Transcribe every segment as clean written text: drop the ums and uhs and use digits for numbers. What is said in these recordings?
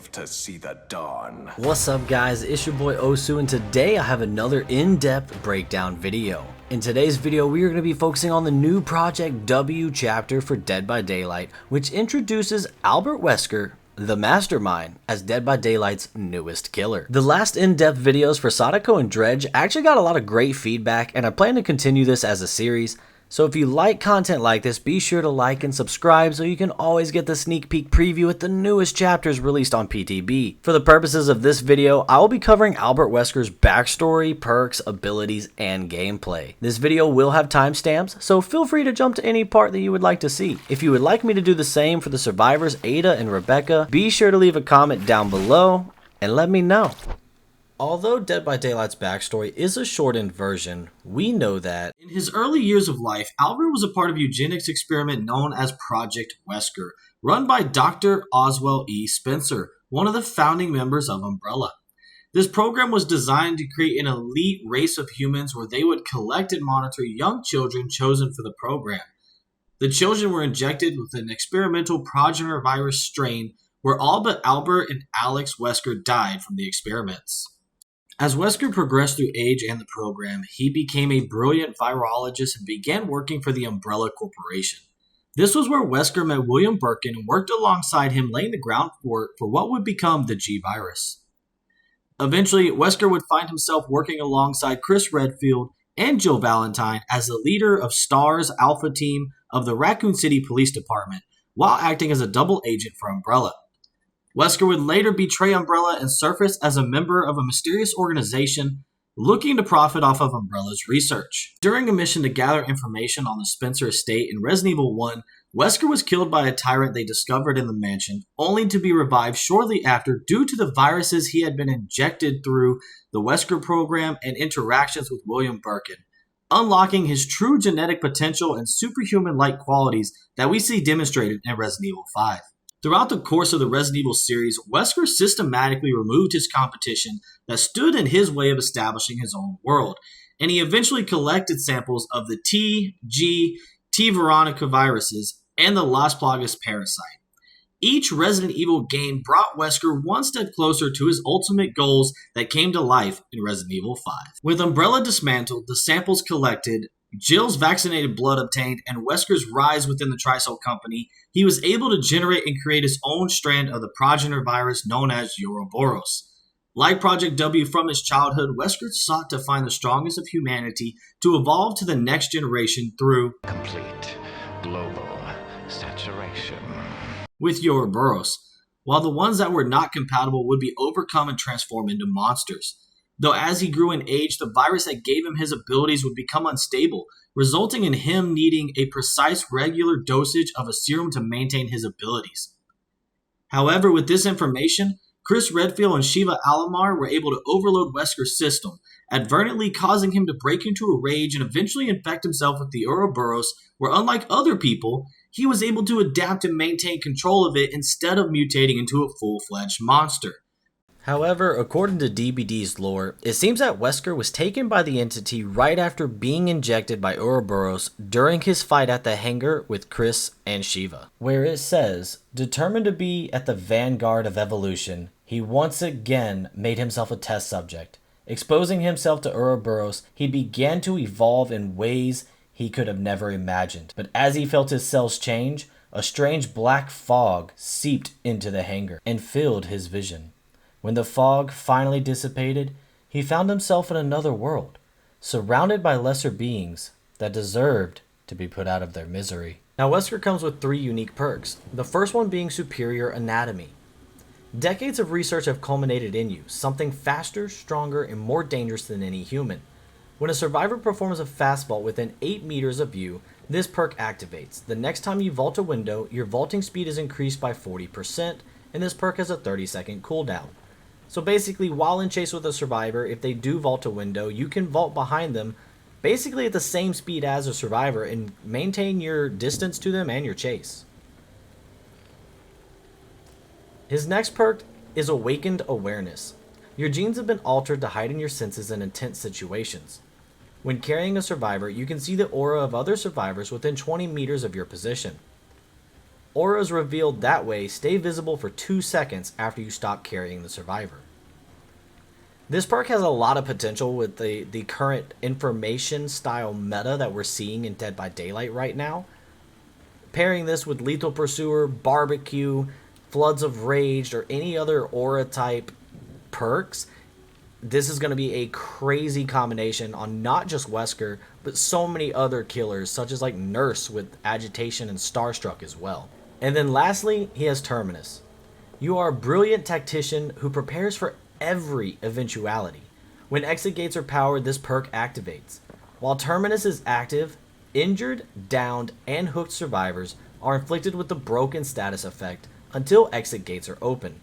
live to see the dawn. What's up guys, it's your boy Osu, and today I have another in-depth breakdown video. In today's video we are going to be focusing on the new Project W chapter for Dead by Daylight, which introduces Albert Wesker, the Mastermind, as Dead by Daylight's newest killer. The last in-depth videos for Sadako and Dredge actually got a lot of great feedback, and I plan to continue this as a series. So if you like content like this, be sure to like and subscribe so you can always get the sneak peek preview with the newest chapters released on PTB. For the purposes of this video, I will be covering Albert Wesker's backstory, perks, abilities, and gameplay. This video will have timestamps, so feel free to jump to any part that you would like to see. If you would like me to do the same for the survivors Ada and Rebecca, be sure to leave a comment down below and let me know. Although Dead by Daylight's backstory is a shortened version, we know that in his early years of life, Albert was a part of a eugenics experiment known as Project Wesker, run by Dr. Oswell E. Spencer, one of the founding members of Umbrella. This program was designed to create an elite race of humans where they would collect and monitor young children chosen for the program. The children were injected with an experimental progenitor virus strain where all but Albert and Alex Wesker died from the experiments. As Wesker progressed through age and the program, he became a brilliant virologist and began working for the Umbrella Corporation. This was where Wesker met William Birkin and worked alongside him, laying the groundwork for what would become the G-Virus. Eventually, Wesker would find himself working alongside Chris Redfield and Jill Valentine as the leader of STAR's Alpha team of the Raccoon City Police Department, while acting as a double agent for Umbrella. Wesker would later betray Umbrella and surface as a member of a mysterious organization looking to profit off of Umbrella's research. During a mission to gather information on the Spencer estate in Resident Evil 1, Wesker was killed by a tyrant they discovered in the mansion, only to be revived shortly after due to the viruses he had been injected through the Wesker program and interactions with William Birkin, unlocking his true genetic potential and superhuman-like qualities that we see demonstrated in Resident Evil 5. Throughout the course of the Resident Evil series, Wesker systematically removed his competition that stood in his way of establishing his own world, and he eventually collected samples of the T, G, T Veronica viruses and the Las Plagas parasite. Each Resident Evil game brought Wesker one step closer to his ultimate goals that came to life in Resident Evil 5. With Umbrella dismantled, the samples collected, Jill's vaccinated blood obtained, and Wesker's rise within the Trisol Company, he was able to generate and create his own strand of the progenitor virus known as Ouroboros. Like Project W from his childhood, Wesker sought to find the strongest of humanity to evolve to the next generation through complete global saturation with Ouroboros, while the ones that were not compatible would be overcome and transformed into monsters. Though as he grew in age, the virus that gave him his abilities would become unstable, resulting in him needing a precise regular dosage of a serum to maintain his abilities. However, with this information, Chris Redfield and Shiva Alomar were able to overload Wesker's system, advertently causing him to break into a rage and eventually infect himself with the Ouroboros, where unlike other people, he was able to adapt and maintain control of it instead of mutating into a full-fledged monster. However, according to DBD's lore, it seems that Wesker was taken by the entity right after being injected by Ouroboros during his fight at the hangar with Chris and Shiva, where it says, determined to be at the vanguard of evolution, he once again made himself a test subject. Exposing himself to Ouroboros, he began to evolve in ways he could have never imagined. But as he felt his cells change, a strange black fog seeped into the hangar and filled his vision. When the fog finally dissipated, he found himself in another world, surrounded by lesser beings that deserved to be put out of their misery. Now, Wesker comes with 3 unique perks, the first one being superior anatomy. Decades of research have culminated in you, something faster, stronger, and more dangerous than any human. When a survivor performs a fast vault within 8 meters of you, this perk activates. The next time you vault a window, your vaulting speed is increased by 40%, and this perk has a 30-second cooldown. So basically, while in chase with a survivor, if they do vault a window, you can vault behind them basically at the same speed as a survivor and maintain your distance to them and your chase. His next perk is Awakened Awareness. Your genes have been altered to heighten your senses in intense situations. When carrying a survivor, you can see the aura of other survivors within 20 meters of your position. Auras revealed that way stay visible for 2 seconds after you stop carrying the survivor. This perk has a lot of potential with the current information style meta that we're seeing in Dead by Daylight right now. Pairing this with Lethal Pursuer, Barbecue, Floods of Rage, or any other aura type perks, this is going to be a crazy combination on not just Wesker, but so many other killers, such as like Nurse with Agitation and Starstruck as well. And then lastly, he has Terminus. You are a brilliant tactician who prepares for every eventuality. When exit gates are powered, this perk activates. While Terminus is active, injured, downed, and hooked survivors are inflicted with the broken status effect until exit gates are open.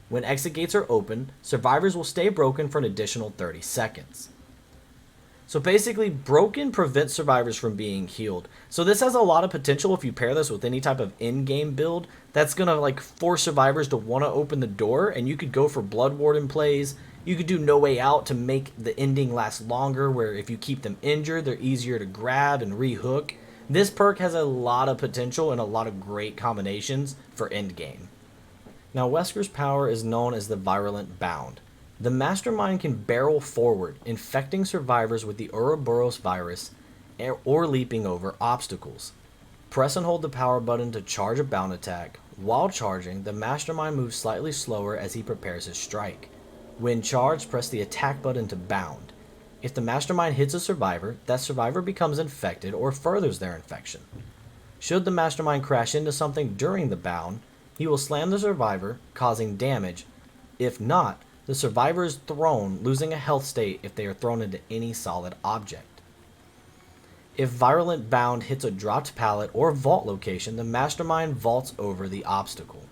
When exit gates are open, survivors will stay broken for an additional 30 seconds. So basically, broken prevents survivors from being healed. So this has a lot of potential if you pair this with any type of in-game build that's going to like force survivors to want to open the door, and you could go for Blood Warden plays. You could do No Way Out to make the ending last longer, where if you keep them injured, they're easier to grab and re-hook. This perk has a lot of potential and a lot of great combinations for endgame. Now, Wesker's power is known as the Virulent Bound. The Mastermind can barrel forward, infecting survivors with the Ouroboros virus or leaping over obstacles. Press and hold the power button to charge a bound attack. While charging, the Mastermind moves slightly slower as he prepares his strike. When charged, press the attack button to bound. If the Mastermind hits a survivor, that survivor becomes infected or furthers their infection. Should the Mastermind crash into something during the bound, he will slam the survivor, causing damage. If not, the survivor is thrown, losing a health state if they are thrown into any solid object. If Virulent Bound hits a dropped pallet or vault location, the Mastermind vaults over the obstacle.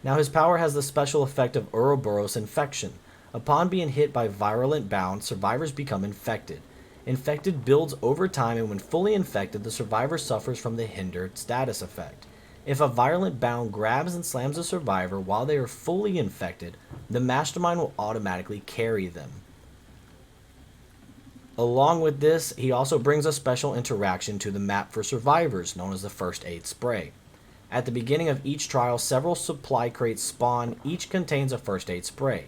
Now his power has the special effect of Ouroboros infection. Upon being hit by Virulent Bound, survivors become infected. Infected builds over time, and when fully infected, the survivor suffers from the hindered status effect. If a Virulent Bound grabs and slams a survivor while they are fully infected, the Mastermind will automatically carry them. Along with this, he also brings a special interaction to the map for survivors, known as the First Aid Spray. At the beginning of each trial, several supply crates spawn, each contains a First Aid Spray.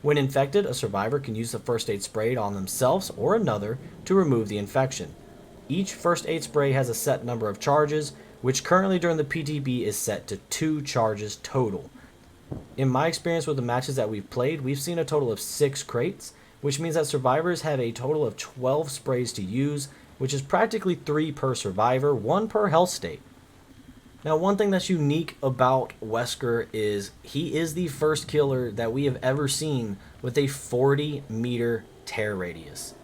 When infected, a survivor can use the First Aid Spray on themselves or another to remove the infection. Each First Aid Spray has a set number of charges, which currently during the PTB is set to 2 charges total. In my experience with the matches that we've played, we've seen a total of 6 crates, which means that survivors have a total of 12 sprays to use, which is practically 3 per survivor, 1 per health state. Now, one thing that's unique about Wesker is he is the first killer that we have ever seen with a 40-meter tear radius.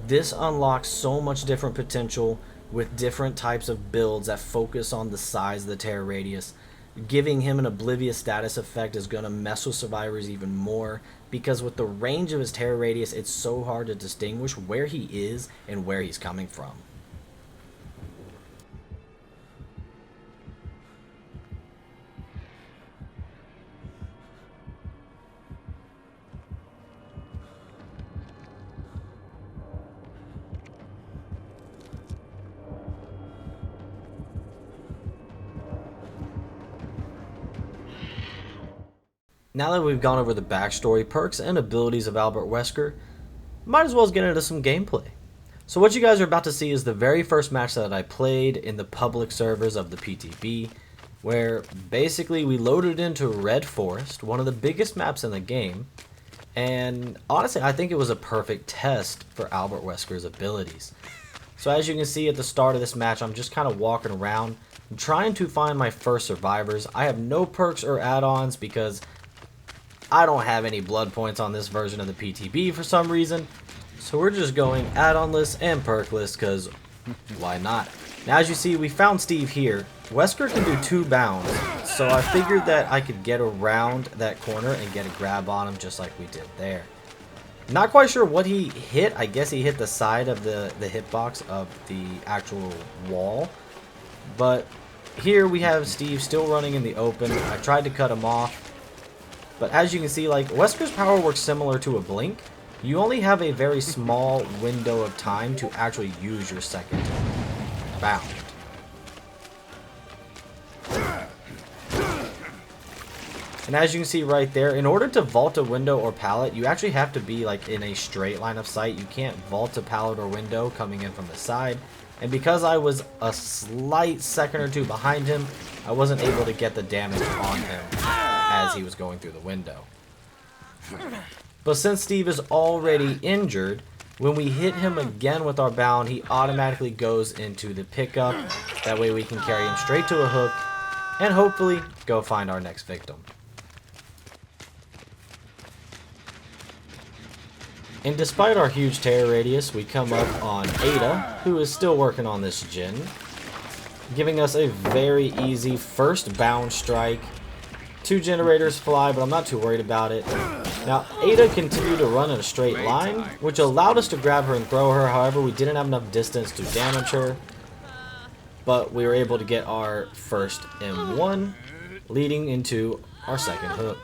This unlocks so much different potential with different types of builds that focus on the size of the tear radius. Giving him an oblivious status effect is going to mess with survivors even more, because with the range of his tear radius, it's so hard to distinguish where he is and where he's coming from. Now that we've gone over the backstory, perks, and abilities of Albert Wesker, might as well get into some gameplay. So what you guys are about to see is the very first match that I played in the public servers of the PTB, where basically we loaded into Red Forest, one of the biggest maps in the game, and honestly I think it was a perfect test for Albert Wesker's abilities. So as you can see at the start of this match, I'm just kind of walking around, I'm trying to find my first survivors. I have no perks or add-ons because I don't have any blood points on this version of the PTB for some reason, so we're just going add-on list and perk list because why not? Now as you see, we found Steve here. Wesker can do 2 bounds, so I figured that I could get around that corner and get a grab on him just like we did there. Not quite sure what he hit. I guess he hit the side of the hitbox of the actual wall, but here we have Steve still running in the open. I tried to cut him off. But as you can see, like, Wesker's power works similar to a blink. You only have a very small window of time to actually use your second bound. And as you can see right there, in order to vault a window or pallet, you actually have to be like in a straight line of sight. You can't vault a pallet or window coming in from the side. And because I was a slight second or two behind him, I wasn't able to get the damage on him as he was going through the window. But since Steve is already injured, when we hit him again with our bound, he automatically goes into the pickup. That way we can carry him straight to a hook and hopefully go find our next victim. And despite our huge tear radius, we come up on Ada, who is still working on this gen, giving us a very easy first bound strike. 2 generators fly, but I'm not too worried about it. Now, Ada continued to run in a straight line, which allowed us to grab her and throw her. However, we didn't have enough distance to damage her, but we were able to get our first M1, leading into our second hook.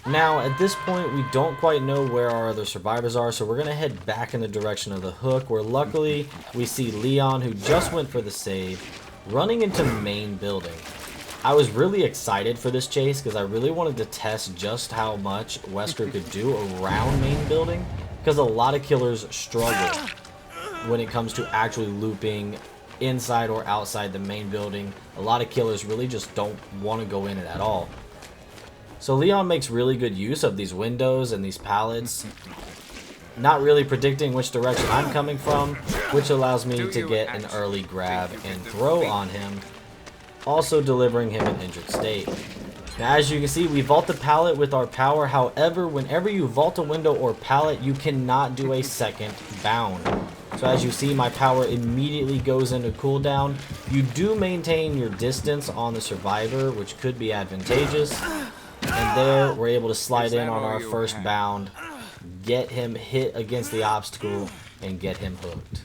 Now, at this point, we don't quite know where our other survivors are, so we're going to head back in the direction of the hook, where luckily we see Leon, who just went for the save, running into main building. I was really excited for this chase because I really wanted to test just how much Wesker could do around main building, because a lot of killers struggle when it comes to actually looping inside or outside the main building. A lot of killers really just don't want to go in it at all. So Leon makes really good use of these windows and these pallets, not really predicting which direction I'm coming from, which allows me to get an early grab and throw on him, also delivering him an injured state. Now, as you can see, we vault the pallet with our power. However, whenever you vault a window or pallet, you cannot do a second bound. So as you see, my power immediately goes into cooldown. You do maintain your distance on the survivor, which could be advantageous. And there, we're able to slide in on our first bound, get him hit against the obstacle, and get him hooked.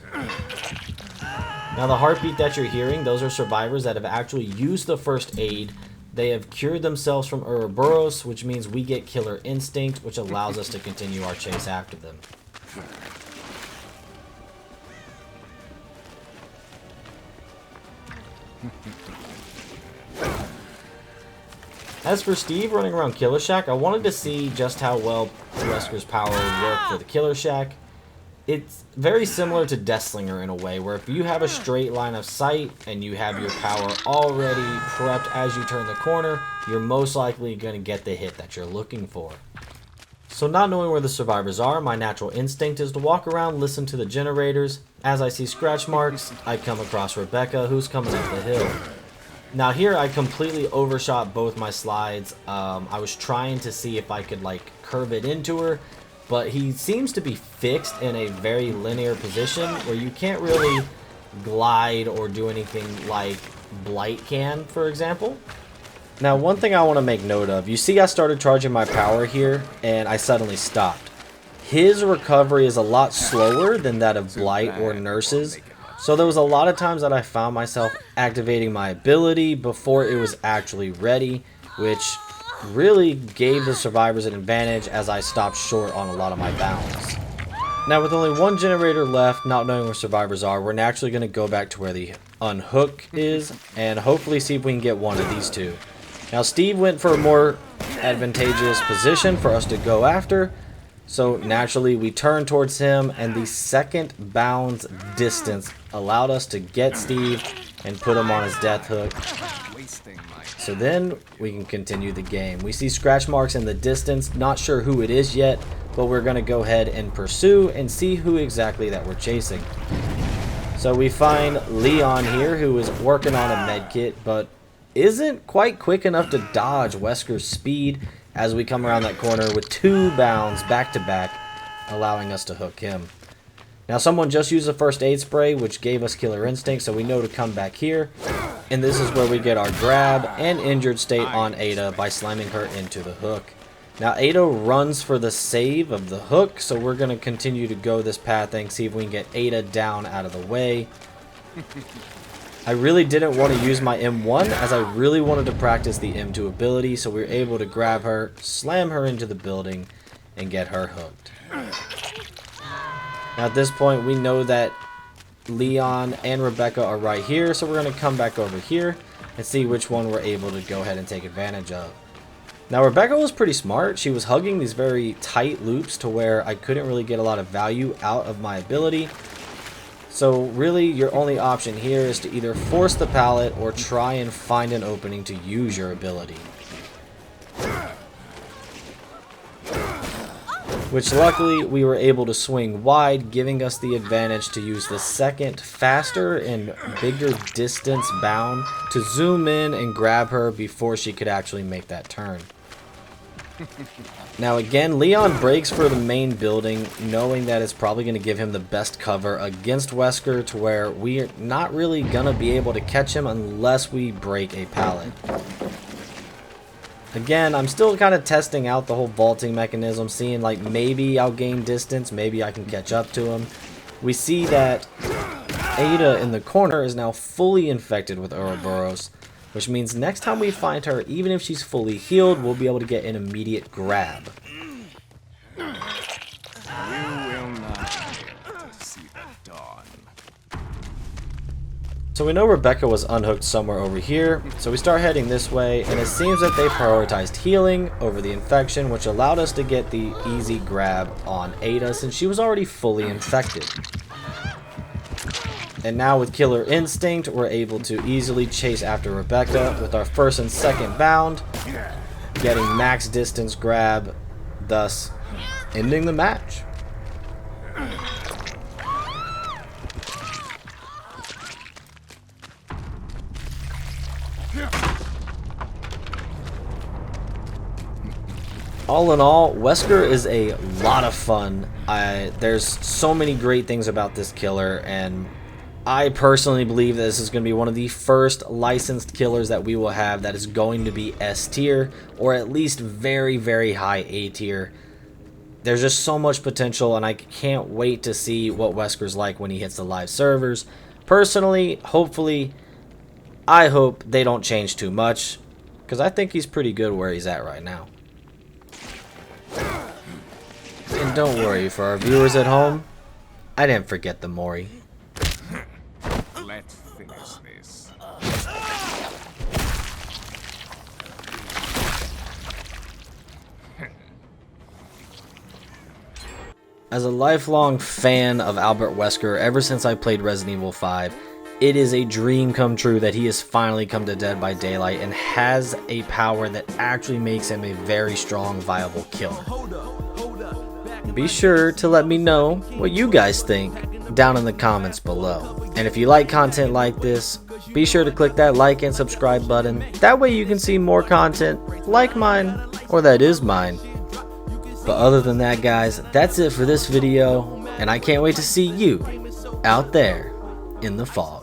Now, the heartbeat that you're hearing, those are survivors that have actually used the first aid. They have cured themselves from Ouroboros, which means we get killer instinct, which allows us to continue our chase after them. As for Steve running around Killer Shack, I wanted to see just how well Wesker's power would work for the Killer Shack. It's very similar to Deathslinger in a way, where if you have a straight line of sight and you have your power already prepped as you turn the corner, you're most likely going to get the hit that you're looking for. So not knowing where the survivors are, my natural instinct is to walk around, listen to the generators. As I see scratch marks, I come across Rebecca, who's coming up the hill. Now here I completely overshot both my slides. I was trying to see if I could like curve it into her, but he seems to be fixed in a very linear position where you can't really glide or do anything like Blight can, for example. Now, one thing I want to make note of, you see I started charging my power here and I suddenly stopped. His recovery is a lot slower than that of Blight or Nurse's. So there was a lot of times that I found myself activating my ability before it was actually ready, which really gave the survivors an advantage as I stopped short on a lot of my bounds. Now, with only one generator left, not knowing where survivors are, we're naturally going to go back to where the unhook is and hopefully see if we can get one of these two. Now, Steve went for a more advantageous position for us to go after. So naturally we turned towards him, and the second bound's distance allowed us to get Steve and put him on his death hook. So then we can continue the game. We see scratch marks in the distance, not sure who it is yet, but we're going to go ahead and pursue and see who exactly that we're chasing. So we find Leon here, who is working on a med kit, but isn't quite quick enough to dodge Wesker's speed as we come around that corner with 2 bounds back to back, allowing us to hook him. Now, someone just used a first aid spray, which gave us killer instinct, so we know to come back here. And this is where we get our grab and injured state on Ada by slamming her into the hook. Now, Ada runs for the save of the hook, so we're going to continue to go this path and see if we can get Ada down out of the way. I really didn't want to use my M1 as I really wanted to practice the M2 ability, so we were able to grab her, slam her into the building, and get her hooked. Now at this point, we know that Leon and Rebecca are right here, so we're going to come back over here and see which one we're able to go ahead and take advantage of. Now Rebecca was pretty smart. She was hugging these very tight loops to where I couldn't really get a lot of value out of my ability. So really your only option here is to either force the pallet or try and find an opening to use your ability. Which luckily we were able to swing wide, giving us the advantage to use the second faster and bigger distance bound to zoom in and grab her before she could actually make that turn. Now again, Leon breaks for the main building, knowing that it's probably going to give him the best cover against Wesker, to where we're not really going to be able to catch him unless we break a pallet. Again, I'm still kind of testing out the whole vaulting mechanism, seeing like maybe I'll gain distance, maybe I can catch up to him. We see that Ada in the corner is now fully infected with Ouroboros, which means next time we find her, even if she's fully healed, we'll be able to get an immediate grab. You will not live to see the dawn. So we know Rebecca was unhooked somewhere over here, so we start heading this way, and it seems that they prioritized healing over the infection, which allowed us to get the easy grab on Ada since she was already fully infected. And now with Killer Instinct, we're able to easily chase after Rebecca with our first and second bound, getting max distance grab, thus ending the match. All in all, Wesker is a lot of fun. There's so many great things about this killer, and I personally believe that this is going to be one of the first licensed killers that we will have that is going to be S tier, or at least very, very high A tier. There's just so much potential, and I can't wait to see what Wesker's like when he hits the live servers. Personally, hopefully, I hope they don't change too much, because I think he's pretty good where he's at right now. And don't worry, for our viewers at home, I didn't forget the MORI. Let's finish this. As a lifelong fan of Albert Wesker ever since I played Resident Evil 5, it is a dream come true that he has finally come to Dead by Daylight and has a power that actually makes him a very strong, viable killer. Be sure to let me know what you guys think down in the comments below. And if you like content like this, be sure to click that like and subscribe button. That way you can see more content like mine, or that is mine. But other than that, guys, that's it for this video, and I can't wait to see you out there in the fog.